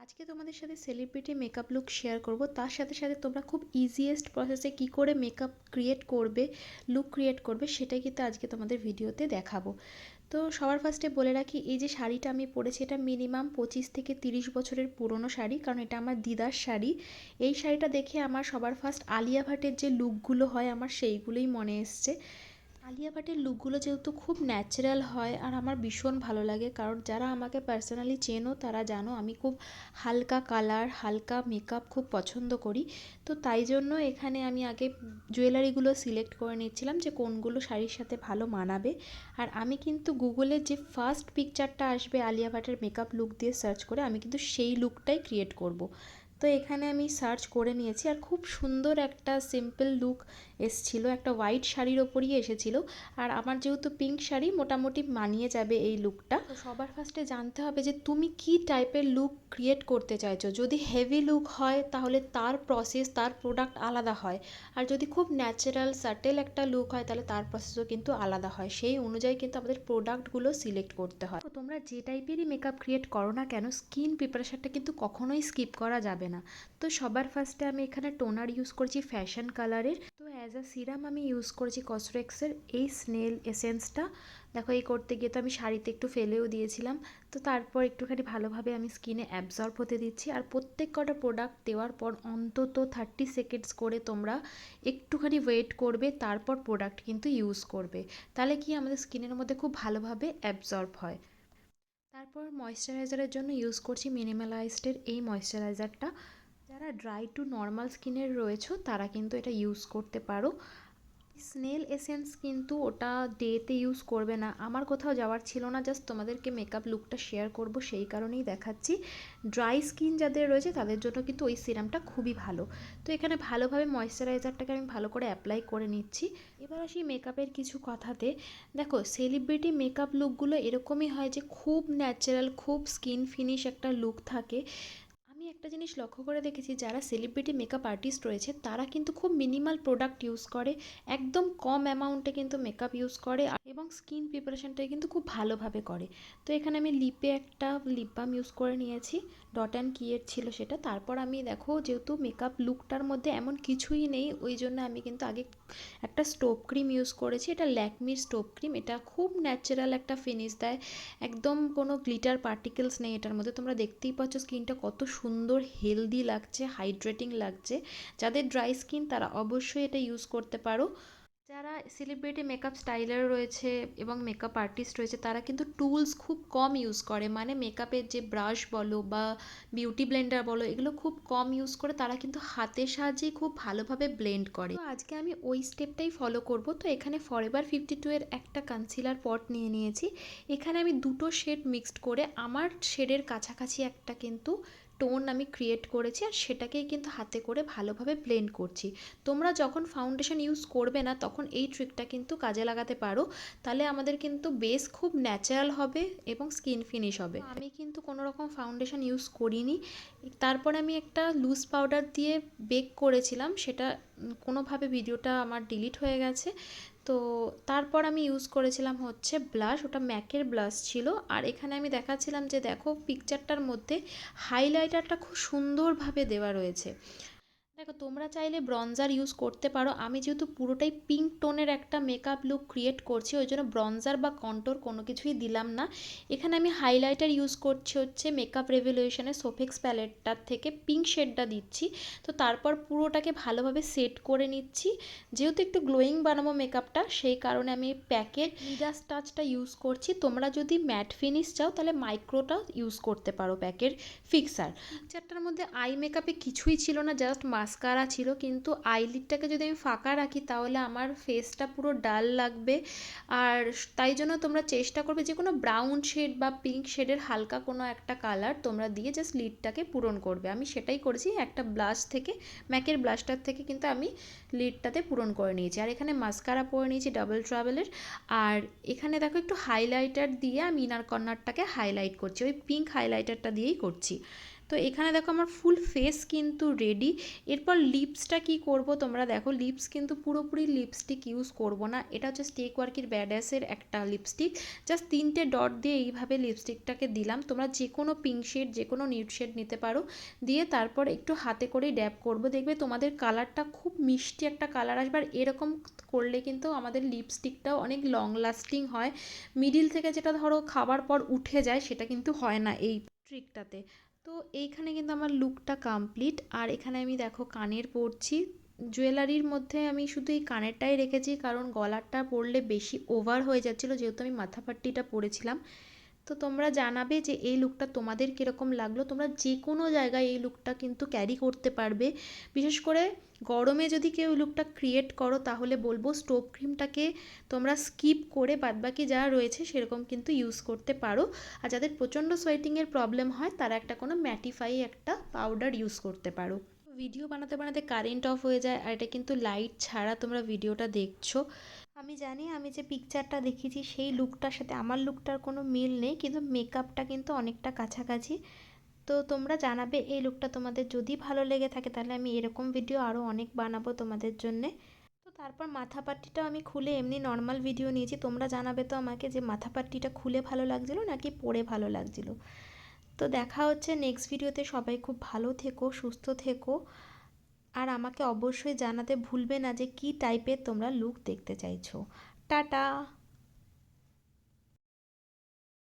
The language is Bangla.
আজকে তোমাদের সাথে সেলিব্রিটি মেকআপ লুক শেয়ার করব, তার সাথে সাথে তোমরা খুব ইজিয়েস্ট প্রসেসে কি করে মেকআপ ক্রিয়েট করবে, লুক ক্রিয়েট করবে, সেটাই কিন্তু আজকে তোমাদের ভিডিওতে দেখাবো। তো সবার ফার্স্টে বলে রাখি, এই যে শাড়িটা আমি পরেছি এটা মিনিমাম 25 থেকে 30 বছরের পুরনো শাড়ি, কারণ এটা আমার দিদার শাড়ি। এই শাড়িটা দেখে আমার সবার ফার্স্ট আলিয়া ভাটের যে লুকগুলো হয় আমার সেইগুলোই মনে এসছে। আলিয়া ভাটের লুকগুলো যেহেতু খুব ন্যাচারাল হয় আর আমার ভীষণ ভালো লাগে, কারণ যারা আমাকে পার্সোনালি চেনো তারা জানো আমি খুব হালকা কালার হালকা মেকআপ খুব পছন্দ করি। তো তাই জন্য এখানে আমি আগে জুয়েলারিগুলো সিলেক্ট করে নিচ্ছিলাম যে কোনগুলো শাড়ির সাথে ভালো মানাবে। আর আমি কিন্তু গুগলে যে ফার্স্ট পিকচারটা আসবে আলিয়া ভাটের মেকআপ লুক দিয়ে সার্চ করে আমি কিন্তু সেই লুকটাই ক্রিয়েট করব। তো এখানে আমি সার্চ করে নিয়েছি আর খুব সুন্দর একটা সিম্পল লুক এসছিল, একটা হোয়াইট শাড়ির ওপরই এসেছিল। আর আমার যেহেতু পিঙ্ক শাড়ি মোটামুটি মানিয়ে যাবে এই লুকটা। তো সবার ফার্স্টে জানতে হবে যে তুমি কি টাইপের লুক ক্রিয়েট করতে চাইছো। যদি হেভি লুক হয় তাহলে তার প্রসেস তার প্রোডাক্ট আলাদা হয়, আর যদি খুব ন্যাচারাল সাটেল একটা লুক হয় তাহলে তার প্রসেসও কিন্তু আলাদা হয়। সেই অনুযায়ী কিন্তু আমাদের প্রোডাক্টগুলো সিলেক্ট করতে হয়। তো তোমরা যে টাইপেরই মেকআপ ক্রিয়েট করো না কেন, স্কিন প্রিপারেশনটা কিন্তু কখনোই স্কিপ করা যাবে না। তো সবার ফার্স্টে আমি এখানে টোনার ইউজ করছি ফ্যাশন কালারের। তো অ্যাজ আ সিরাম আমি ইউজ করেছি কসরেক্সের এই স্নেল এসেন্সটা। দেখো এই করতে গিয়ে তো আমি শাড়িতে একটু ফেলেও দিয়েছিলাম। তো তারপর একটুখানি ভালোভাবে আমি স্কিনে অ্যাবজর্ব হতে দিচ্ছি। আর প্রত্যেক কটা প্রোডাক্ট দেওয়ার পর অন্তত 30 সেকেন্ডস করে তোমরা একটুখানি ওয়েট করবে, তারপর প্রোডাক্ট কিন্তু ইউজ করবে। তাহলে কি আমাদের স্কিনের মধ্যে খুব ভালোভাবে অ্যাবজর্ব হয়। তারপর ময়েশ্চারাইজারের জন্য ইউজ করছি মিনিমালাইজডের এই ময়েশ্চারাইজারটা। যারা ড্রাই টু নর্মাল স্কিনের রয়েছে তারা কিন্তু এটা ইউজ করতে পারো। স্নেল এসেন্স কিন্তু ওটা ডেতে ইউজ করবে না, আমার কোথাও যাওয়ার ছিল না, জাস্ট তোমাদেরকে মেকআপ লুকটা শেয়ার করব সেই কারণেই দেখাচ্ছি। ড্রাই স্কিন যাদের রয়েছে তাদের জন্য কিন্তু ওই সিরামটা খুবই ভালো। তো এখানে ভালোভাবে ময়েশ্চারাইজারটাকে আমি ভালো করে অ্যাপ্লাই করে নিচ্ছি। এবার আসি মেকআপের কিছু কথাতে। দেখো সেলিব্রিটি মেকআপ লুকগুলো এরকমই হয় যে খুব ন্যাচারাল খুব স্কিন ফিনিশ একটা লুক থাকে। আমি একটা জিনিস লক্ষ্য করে দেখেছি, যারা সেলিব্রিটি মেকআপ আর্টিস্ট রয়েছে তারা কিন্তু খুব মিনিমাল প্রোডাক্ট ইউজ করে, একদম কম অ্যামাউন্টে কিন্তু মেকআপ ইউজ করে এবং স্কিন প্রিপারেশনটাই কিন্তু খুব ভালোভাবে করে। তো এখানে আমি লিপে একটা লিপ বাম ইউজ করে নিয়েছি, ডট অ্যান্ড কিয়ের ছিল সেটা। তারপর আমি দেখো যেহেতু মেকআপ লুকটার মধ্যে এমন কিছুই নেই ওই জন্য আমি কিন্তু আগে একটা স্টোভ ক্রিম ইউজ করেছি। এটা ল্যাকমির স্টোভ ক্রিম, এটা খুব ন্যাচারাল একটা ফিনিশ দেয়, একদম কোনো গ্লিটার পার্টিকেলস নেই এটার মধ্যে। তোমরা দেখতেই পাচ্ছ স্কিনটা কত সুন্দর হেলদি লাগছে, হাইড্রেটিং লাগছে। যাদের ড্রাই স্কিন তারা অবশ্যই এটা ইউজ করতে পারো। যারা সেলিব্রিটি মেকআপ স্টাইলার রয়েছে এবং মেকআপ আর্টিস্ট রয়েছে তারা কিন্তু টুলস খুব কম ইউজ করে, মানে মেকআপের যে ব্রাশ বলো বা বিউটি ব্লেন্ডার বলো এগুলো খুব কম ইউজ করে, তারা কিন্তু হাতের সাহায্যেই খুব ভালোভাবে ব্লেন্ড করে। তো আজকে আমি ওই স্টেপটাই ফলো করব। তো এখানে ফরএভার 52 এর একটা কনসিলার পট নিয়ে নিয়েছি। এখানে আমি দুটো শেড মিক্সড করে আমার শেডের কাছাকাছি একটা কিন্তু টোন আমি ক্রিয়েট করেছি আর সেটাকেই কিন্তু হাতে করে ভালোভাবে ব্লেন্ড করছি। তোমরা যখন ফাউন্ডেশন ইউজ করবে না তখন এই ট্রিকটা কিন্তু কাজে লাগাতে পারো, তাহলে আমাদের কিন্তু বেস খুব ন্যাচারাল হবে এবং স্কিন ফিনিশ হবে। আমি কিন্তু কোনো রকম ফাউন্ডেশন ইউজ করিনি। তারপর আমি একটা লুজ পাউডার দিয়ে বেক করেছিলাম, সেটা কোনোভাবে ভিডিওটা আমার ডিলিট হয়ে গেছে। তো তারপর আমি ইউজ করেছিলাম হচ্ছে ব্লাশ, ওটা ম্যাকের ব্লাশ ছিল। আর এখানে আমি দেখাচ্ছিলাম যে দেখো পিকচারটার মধ্যে হাইলাইটারটা খুব সুন্দরভাবে দেওয়া রয়েছে। দেখো তোমরা চাইলে ব্রঞ্জার ইউজ করতে পারো, আমি যেহেতু পুরোটাই পিঙ্ক টোনের একটা মেকআপ লুক ক্রিয়েট করছি ওই জন্য ব্রঞ্জার বা কন্ট্যুর কোনো কিছুই দিলাম না। এখানে আমি হাইলাইটার ইউজ করছি হচ্ছে মেকআপ রেভলিউশনের সোফেক্স প্যালেটটার থেকে পিঙ্ক শেডটা দিচ্ছি। তো তারপর পুরোটাকে ভালোভাবে সেট করে নিচ্ছি। যেহেতু একটু গ্লোয়িং বানাবো মেকআপটা সেই কারণে আমি প্যাকের মিডাস টাচটা ইউজ করছি। তোমরা যদি ম্যাট ফিনিশ চাও তাহলে মাইক্রোটা ইউজ করতে পারো প্যাকের ফিক্সার। পিকচারটার মধ্যে আই মেকআপে কিছুই ছিল না, জাস্ট মাস্কারা ছিল, কিন্তু আইলিডটাকে যদি আমি ফাঁকা রাখি তাহলে আমার ফেসটা পুরো ডাল লাগবে। আর তাই জন্য তোমরা চেষ্টা করবে যে কোনো ব্রাউন শেড বা পিঙ্ক শেডের হালকা কোনো একটা কালার তোমরা দিয়ে জাস্ট লিডটাকে পূরণ করবে। আমি সেটাই করেছি, একটা ব্লাশ থেকে ম্যাকের ব্লাশটার থেকে কিন্তু আমি লিডটাতে পূরণ করে নিয়েছি। আর এখানে মাস্কারা পরে নিয়েছি ডাবল ট্রাভেলের। আর এখানে দেখো একটু হাইলাইটার দিয়ে আমি ইনার কর্নারটাকে হাইলাইট করছি, ওই পিঙ্ক হাইলাইটারটা দিয়েই করছি। তো এখানে দেখো আমার ফুল ফেস কিন্তু রেডি। এরপর লিপসটা কি করব তোমরা দেখো, লিপস কিন্তু পুরোপুরি লিপস্টিক ইউজ করব না, এটা হচ্ছে স্টেক ওয়ার্কের ব্যাডাসের একটা লিপস্টিক। জাস্ট 3টে ডট দিয়ে এইভাবে লিপস্টিকটাকে দিলাম। তোমরা যে কোনো পিঙ্ক শেড, যে কোনো নিউড শেড নিতে পারো। দিয়ে তারপর একটু হাতে করেই ড্যাব করব, দেখবে তোমাদের কালারটা খুব মিষ্টি একটা কালার আসবে। আর এরকম করলে কিন্তু আমাদের লিপস্টিকটাও অনেক লং লাস্টিং হয়। মিডিল থেকে যেটা ধরো খাবার পর উঠে যায় সেটা কিন্তু হয় না এই ট্রিকটাতে। তো এইখানে কিন্তু আমার লুকটা কমপ্লিট। আর এখানে আমি দেখো কানের পরছি। জুয়েলারির মধ্যে আমি শুধু এই কানেরটাই রেখেছি, কারণ গলারটা পরলে বেশি ওভার হয়ে যাচ্ছিলো, যেহেতু আমি মাথা পাট্টিটা পরেছিলাম। তো তোমরা জানাবে যে এই লুকটা তোমাদের কীরকম লাগলো। তোমরা যে কোনো জায়গায় এই লুকটা কিন্তু ক্যারি করতে পারবে। বিশেষ করে গরমে যদি কেউ লুকটা ক্রিয়েট করো তাহলে বলবো স্টোভ ক্রিমটাকে তোমরা স্কিপ করে বাদবাকি যা রয়েছে সেরকম কিন্তু ইউজ করতে পারো। আর যাদের প্রচণ্ড সোয়েটিংয়ের প্রবলেম হয় তারা একটা কোনো ম্যাটিফাই একটা পাউডার ইউজ করতে পারো। ভিডিও বানাতে বানাতে কারেন্ট অফ হয়ে যায়, আর এটা কিন্তু লাইট ছাড়া তোমরা ভিডিওটা দেখছো। আমি জানি আমি যে পিকচারটা দেখিয়েছি সেই লুকটার সাথে আমার লুকটার কোনো মিল নেই, কিন্তু মেকআপটা কিন্তু অনেকটা কাছাকাছি। তো তোমরা জানাবে এই লুকটা তোমাদের যদি ভালো লেগে থাকে, তাহলে আমি এরকম ভিডিও আরও অনেক বানাবো তোমাদের জন্যে। তো তারপর মাথা পাট্টিটা আমি খুলে এমনি নর্মাল ভিডিও নিয়েছি। তোমরা জানাবে তো আমাকে যে মাথা পাট্টিটা খুলে ভালো লাগছিলো নাকি পরে ভালো লাগছিলো। তো দেখা হচ্ছে নেক্সট ভিডিওতে। সবাই খুব ভালো থেকো, সুস্থ থেকো। আর আমাকে অবশ্যই জানাতে ভুলবে না যে কী টাইপের তোমরা লুক দেখতে চাইছো। টাটা।